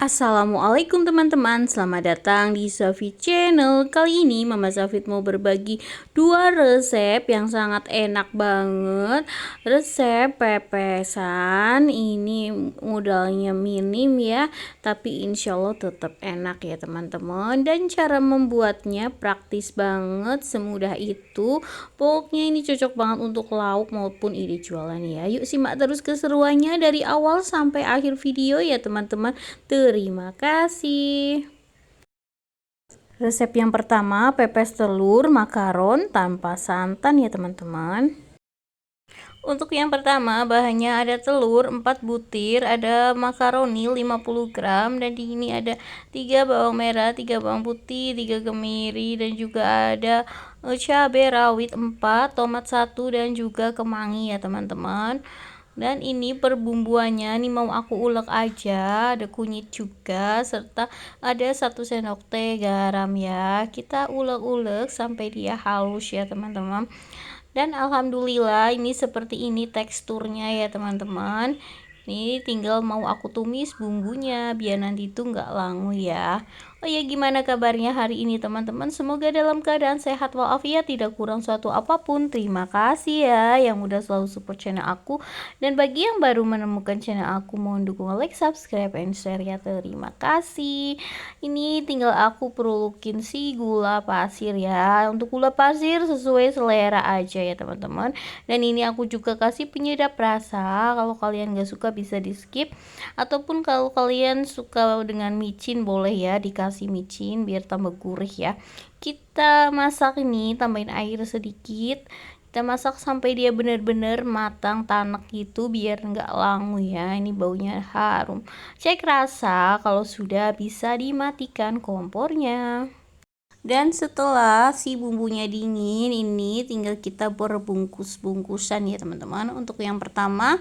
Assalamualaikum teman-teman, selamat datang di Safit Channel. Kali ini Mama Safit mau berbagi dua resep yang sangat enak banget. Resep pepesan, ini modalnya minim ya, tapi insya Allah tetap enak ya teman-teman. Dan cara membuatnya praktis banget, semudah itu. Pokoknya ini cocok banget untuk lauk maupun ide jualan ya. Yuk simak terus keseruannya dari awal sampai akhir video ya teman-teman. Terima kasih. Resep yang pertama, pepes telur makaron tanpa santan ya teman-teman. Untuk yang pertama, bahannya ada telur 4 butir, ada makaroni 50 gram, dan di ini ada 3 bawang merah, 3 bawang putih, 3 kemiri, dan juga ada cabai rawit 4, tomat 1, dan juga kemangi ya teman-teman. Dan ini perbumbuannya nih mau aku ulek aja, ada kunyit juga, serta ada 1 sendok teh garam ya. Kita ulek-ulek sampai dia halus ya teman-teman. Dan alhamdulillah ini seperti ini teksturnya ya teman-teman. Ini tinggal mau aku tumis bumbunya biar nanti itu nggak langu ya. Oh ya, gimana kabarnya hari ini teman-teman? Semoga dalam keadaan sehat walafiat, tidak kurang suatu apapun. Terima kasih ya yang udah selalu support channel aku. Dan bagi yang baru menemukan channel aku, mohon dukung like, subscribe, and share ya. Terima kasih. Ini tinggal aku perlukin si gula pasir ya. Untuk gula pasir sesuai selera aja ya teman-teman. Dan ini aku juga kasih penyedap rasa. Kalau kalian gak suka bisa di skip, ataupun kalau kalian suka dengan micin boleh ya dikasih micin biar tambah gurih ya. Kita masak ini, tambahin air sedikit, kita masak sampai dia benar-benar matang tanek gitu biar nggak langu ya. Ini baunya harum. Cek rasa, kalau sudah bisa dimatikan kompornya. Dan setelah si bumbunya dingin, ini tinggal kita berbungkus-bungkusan ya teman-teman. Untuk yang pertama,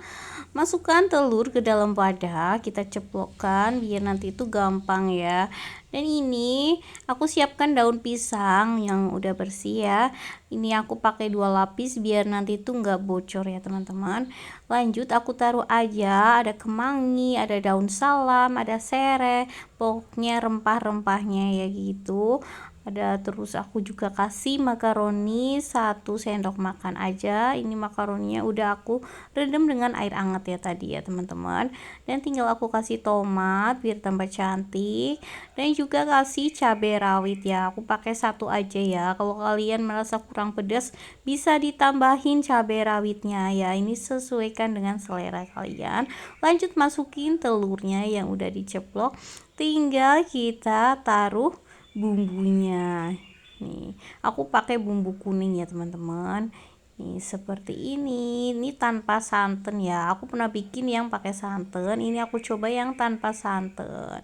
masukkan telur ke dalam wadah, kita ceplokkan biar nanti itu gampang ya. Dan ini aku siapkan daun pisang yang udah bersih ya. Ini aku pakai 2 lapis biar nanti itu nggak bocor ya teman-teman. Lanjut aku taruh aja, ada kemangi, ada daun salam, ada serai, pokoknya rempah-rempahnya ya gitu. Ada, terus aku juga kasih makaroni 1 sendok makan aja. Ini makaroninya udah aku rendam dengan air hangat ya tadi ya teman-teman. Dan tinggal aku kasih tomat biar tambah cantik, dan juga kasih cabai rawit ya. Aku pakai 1 aja ya. Kalau kalian merasa kurang pedas bisa ditambahin cabai rawitnya ya. Ini sesuaikan dengan selera kalian. Lanjut masukin telurnya yang udah diceplok. Tinggal kita taruh bumbunya. Nih, aku pakai bumbu kuning ya teman-teman. Nih seperti ini tanpa santan ya. Aku pernah bikin yang pakai santan, ini aku coba yang tanpa santan.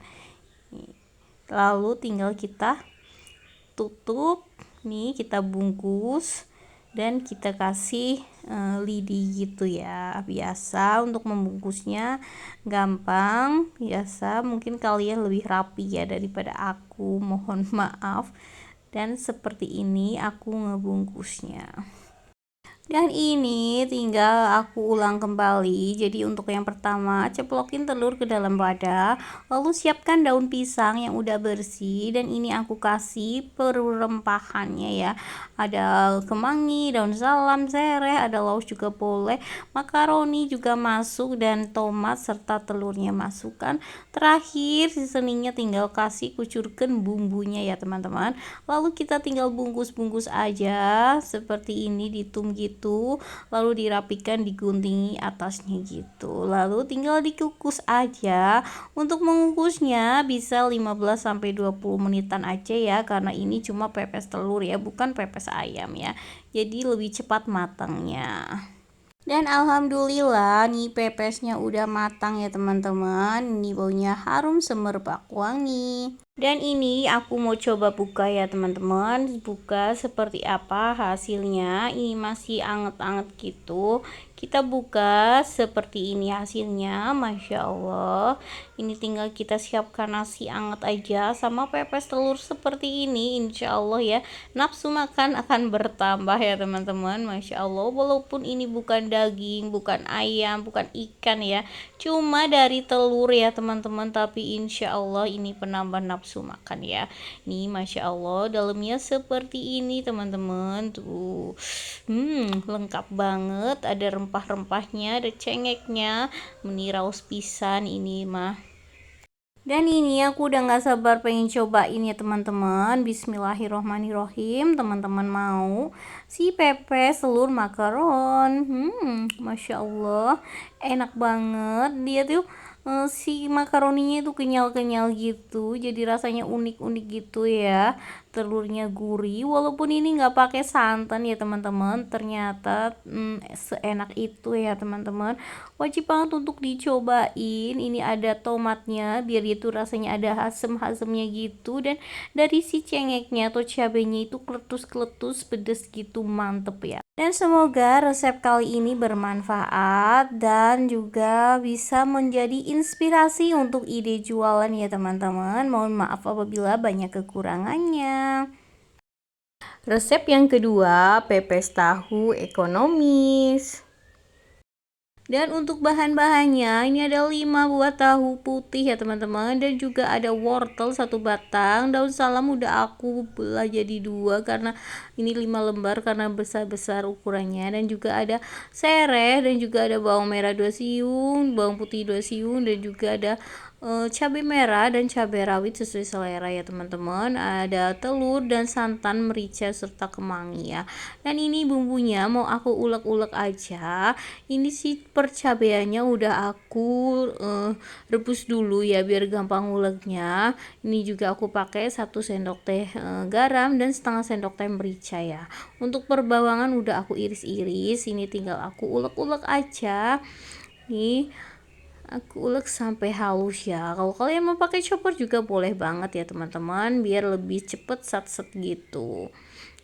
Nih, lalu tinggal kita tutup, nih kita bungkus dan kita kasih lidi gitu ya. Biasa untuk membungkusnya gampang, biasa mungkin kalian lebih rapi ya daripada aku, mohon maaf. Dan seperti ini aku ngebungkusnya. Dan ini tinggal aku ulang kembali. Jadi untuk yang pertama, ceplokin telur ke dalam wadah, lalu siapkan daun pisang yang udah bersih, dan ini aku kasih perempahannya ya. Ada kemangi, daun salam, serai, ada laos juga boleh, makaroni juga masuk, dan tomat serta telurnya masukkan. Terakhir seasoningnya tinggal kasih, kucurkan bumbunya ya teman-teman. Lalu kita tinggal bungkus-bungkus aja seperti ini, ditum gitu, lalu dirapikan, diguntingi atasnya gitu, lalu tinggal dikukus aja. Untuk mengukusnya bisa 15-20 menitan aja ya, karena ini cuma pepes telur ya, bukan pepes ayam ya, jadi lebih cepat matangnya. Dan alhamdulillah nih pepesnya udah matang ya teman-teman. Ini baunya harum semerbak wangi. Dan ini aku mau coba buka ya teman-teman. Buka seperti apa hasilnya. Ini masih anget-anget gitu. Kita buka seperti ini hasilnya, Masya Allah. Ini tinggal kita siapkan nasi anget aja sama pepes telur seperti ini, insya Allah ya nafsu makan akan bertambah ya teman-teman. Masya Allah, walaupun ini bukan daging, bukan ayam, bukan ikan ya, cuma dari telur ya teman-teman, tapi insya Allah ini penambah nafsu makan ya. Nih Masya Allah, dalamnya seperti ini teman-teman tuh. Lengkap banget, ada rempah-rempahnya, ada cengeknya, meniraus pisan ini mah. Dan ini aku udah gak sabar pengen cobain ya teman-teman. Bismillahirrohmanirrohim. Teman-teman mau si pepes telur makaron. Masya Allah, enak banget. Dia tuh si makaroninya itu kenyal-kenyal gitu, jadi rasanya unik-unik gitu ya. Telurnya gurih, walaupun ini nggak pakai santan ya teman-teman, ternyata seenak itu ya teman-teman. Wajib banget untuk dicobain. Ini ada tomatnya biar itu rasanya ada asem-asemnya gitu, dan dari si cengeknya atau cabenya itu kletus-kletus pedes gitu, mantep ya. Dan semoga resep kali ini bermanfaat dan juga bisa menjadi inspirasi untuk ide jualan ya teman-teman. Mohon maaf apabila banyak kekurangannya. Resep yang kedua, pepes tahu ekonomis. Dan untuk bahan-bahannya ini ada 5 buah tahu putih ya teman-teman, dan juga ada wortel 1 batang. Daun salam udah aku belah jadi 2 karena ini 5 lembar karena besar-besar ukurannya. Dan juga ada sereh, dan juga ada bawang merah 2 siung, bawang putih 2 siung, dan juga ada cabai merah dan cabai rawit sesuai selera ya teman-teman. Ada telur dan santan, merica serta kemangi ya. Dan ini bumbunya mau aku ulek-ulek aja. Ini sih percabeannya udah aku rebus dulu ya biar gampang uleknya. Ini juga aku pakai 1 sendok teh garam dan setengah sendok teh merica ya. Untuk perbawangan udah aku iris-iris, ini tinggal aku ulek-ulek aja. Nih aku ulek sampai halus ya. Kalau kalian mau pakai chopper juga boleh banget ya teman-teman, biar lebih cepet sat-set gitu.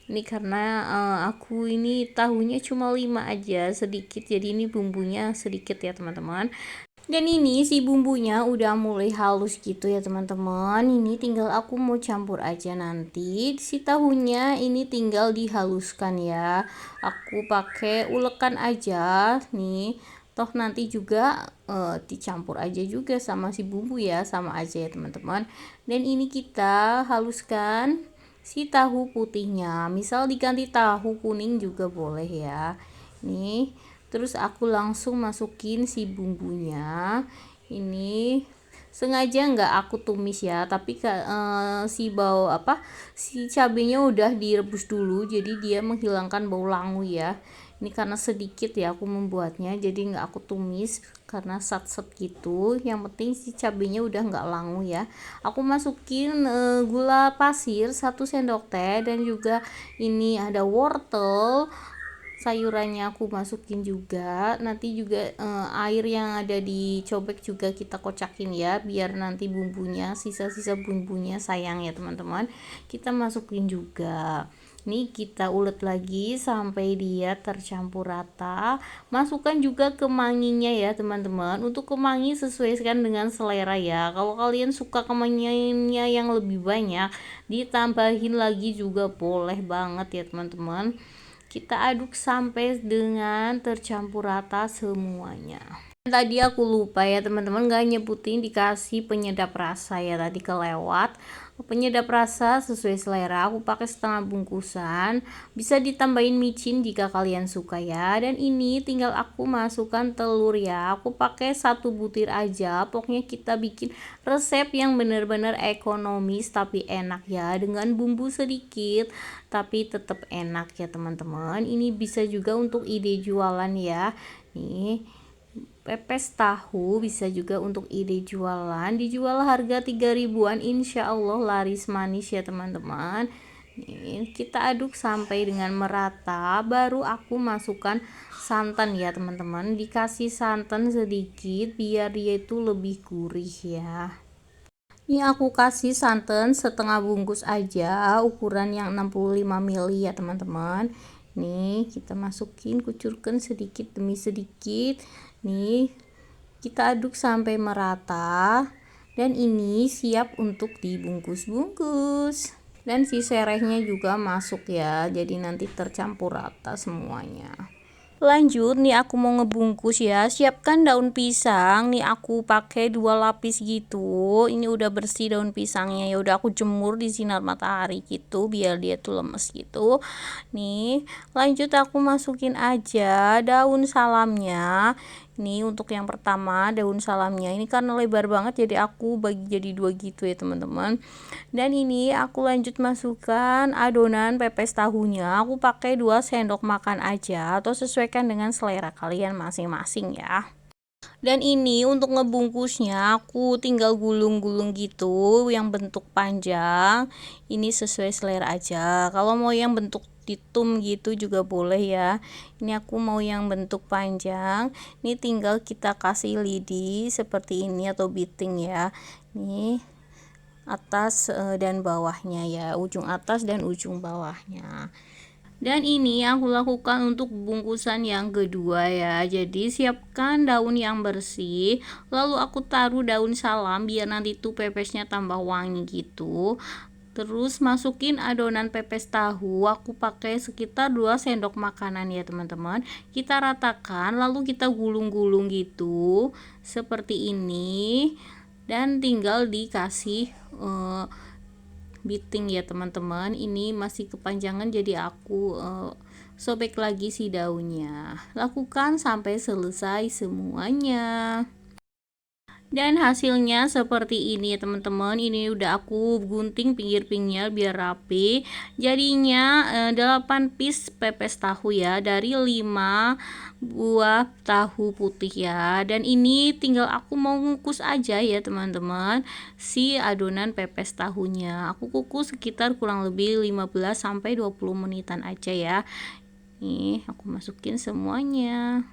Ini karena aku ini tahunya cuma 5 aja, sedikit, jadi ini bumbunya sedikit ya teman-teman. Dan ini si bumbunya udah mulai halus gitu ya teman-teman. Ini tinggal aku mau campur aja nanti. Si tahunya ini tinggal dihaluskan ya. Aku pakai ulekan aja nih. Toh nanti juga dicampur aja juga sama si bumbu ya, sama aja ya teman-teman. Dan ini kita haluskan si tahu putihnya, misal diganti tahu kuning juga boleh ya. Nih terus aku langsung masukin si bumbunya. Ini sengaja nggak aku tumis ya, tapi si cabenya udah direbus dulu, jadi dia menghilangkan bau langu ya. Ini karena sedikit ya aku membuatnya, jadi nggak aku tumis karena sat-set gitu. Yang penting si cabenya udah nggak langu ya. Aku masukin gula pasir 1 sendok teh, dan juga ini ada wortel, sayurannya aku masukin juga. Nanti juga air yang ada di cobek juga kita kocakin ya, biar nanti bumbunya, sisa-sisa bumbunya sayang ya teman-teman, kita masukin juga. Nih kita ulet lagi sampai dia tercampur rata. Masukkan juga kemanginya ya teman-teman. Untuk kemangi sesuaikan dengan selera ya. Kalau kalian suka kemanginya yang lebih banyak, ditambahin lagi juga boleh banget ya teman-teman. Kita aduk sampai dengan tercampur rata semuanya. Tadi aku lupa ya teman-teman, gak nyebutin dikasih penyedap rasa ya, tadi kelewat. Penyedap rasa sesuai selera, aku pakai setengah bungkusan, bisa ditambahin micin jika kalian suka ya. Dan ini tinggal aku masukkan telur ya, aku pakai 1 butir aja. Pokoknya kita bikin resep yang bener-bener ekonomis tapi enak ya, dengan bumbu sedikit tapi tetap enak ya teman-teman. Ini bisa juga untuk ide jualan ya. Nih pepes tahu bisa juga untuk ide jualan, dijual harga 3 ribuan, insya Allah laris manis ya teman-teman. Kita aduk sampai dengan merata, baru aku masukkan santan ya teman-teman. Dikasih santan sedikit biar dia itu lebih gurih ya. Ini aku kasih santan setengah bungkus aja, ukuran yang 65 ml ya teman-teman. Nih kita masukin, kucurkan sedikit demi sedikit. Nih kita aduk sampai merata, dan ini siap untuk dibungkus-bungkus. Dan si serehnya juga masuk ya, jadi nanti tercampur rata semuanya. Lanjut nih aku mau ngebungkus ya. Siapkan daun pisang nih, aku pakai 2 lapis gitu. Ini udah bersih daun pisangnya, ya udah aku jemur di sinar matahari gitu biar dia tuh lemes gitu. Nih lanjut aku masukin aja daun salamnya. Ini untuk yang pertama daun salamnya, ini karena lebar banget jadi aku bagi jadi 2 gitu ya teman-teman. Dan ini aku lanjut masukkan adonan pepes tahunya, aku pakai 2 sendok makan aja atau sesuaikan dengan selera kalian masing-masing ya. Dan ini untuk ngebungkusnya aku tinggal gulung-gulung gitu yang bentuk panjang. Ini sesuai selera aja, kalau mau yang bentuk ditum gitu juga boleh ya. Ini aku mau yang bentuk panjang. Ini tinggal kita kasih lidi seperti ini atau biting ya. Nih atas dan bawahnya ya, ujung atas dan ujung bawahnya. Dan ini aku lakukan untuk bungkusan yang kedua ya. Jadi siapkan daun yang bersih, lalu aku taruh daun salam biar nanti tuh pepesnya tambah wangi gitu. Terus masukin adonan pepes tahu, aku pakai sekitar 2 sendok makanan ya teman-teman. Kita ratakan lalu kita gulung-gulung gitu seperti ini, dan tinggal dikasih biting ya teman-teman. Ini masih kepanjangan jadi aku sobek lagi si daunnya. Lakukan sampai selesai semuanya. Dan hasilnya seperti ini ya teman-teman. Ini udah aku gunting pinggir-pinggirnya biar rapi. Jadinya 8 piece pepes tahu ya, dari 5 buah tahu putih ya. Dan ini tinggal aku mau ngukus aja ya teman-teman, si adonan pepes tahunya. Aku kukus sekitar kurang lebih 15 sampai 20 menitan aja ya. Nih aku masukin semuanya.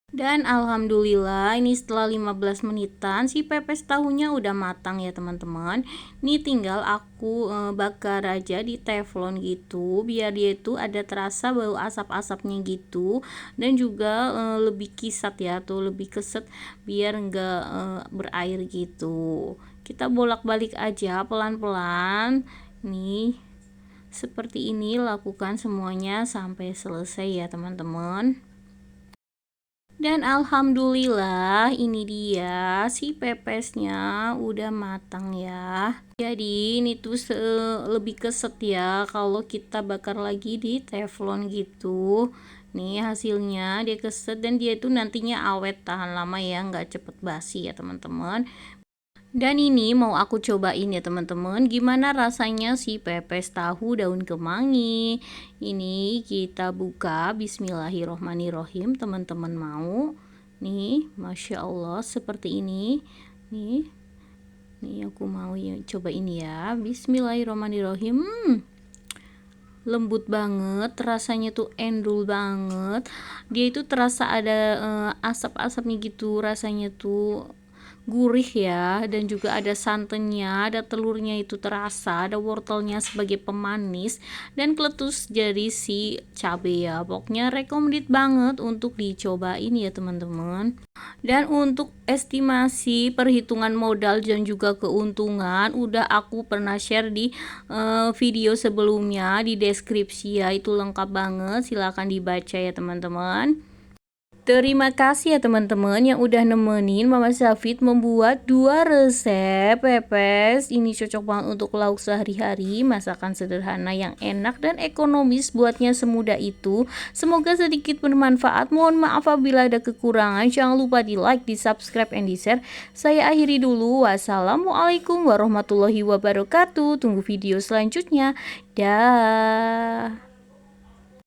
Dan alhamdulillah ini setelah 15 menitan si pepes tahunya udah matang ya teman-teman. Ini tinggal aku bakar aja di teflon gitu biar dia itu ada terasa bau asap-asapnya gitu, dan juga lebih kisat ya, tuh lebih keset biar enggak berair gitu. Kita bolak-balik aja pelan-pelan. Nih seperti ini, lakukan semuanya sampai selesai ya teman-teman. Dan alhamdulillah ini dia si pepesnya udah matang ya. Jadi ini tuh lebih keset ya kalau kita bakar lagi di teflon gitu. Nih hasilnya dia keset dan dia itu nantinya awet, tahan lama ya, nggak cepet basi ya teman-teman. Dan ini mau aku cobain ya teman-teman, gimana rasanya si pepes tahu daun kemangi. Ini kita buka, bismillahirrohmanirrohim teman-teman mau. Nih masya Allah seperti ini. Nih aku mau ya coba ini ya, bismillahirrohmanirrohim. Lembut banget, rasanya tuh endul banget. Dia itu terasa ada asap-asapnya gitu, rasanya tuh gurih ya, dan juga ada santannya, ada telurnya itu terasa, ada wortelnya sebagai pemanis, dan kletus jadi si cabai ya. Pokoknya recommended banget untuk dicobain ya teman-teman. Dan untuk estimasi perhitungan modal dan juga keuntungan udah aku pernah share di video sebelumnya di deskripsi ya, itu lengkap banget, silahkan dibaca ya teman-teman. Terima kasih ya teman-teman yang udah nemenin Mama Safit membuat 2 resep pepes. Ini cocok banget untuk lauk sehari-hari, masakan sederhana yang enak dan ekonomis, buatnya semudah itu. Semoga sedikit bermanfaat. Mohon maaf apabila ada kekurangan. Jangan lupa di like, di subscribe, and di share. Saya akhiri dulu. Wassalamualaikum warahmatullahi wabarakatuh. Tunggu video selanjutnya. Dah.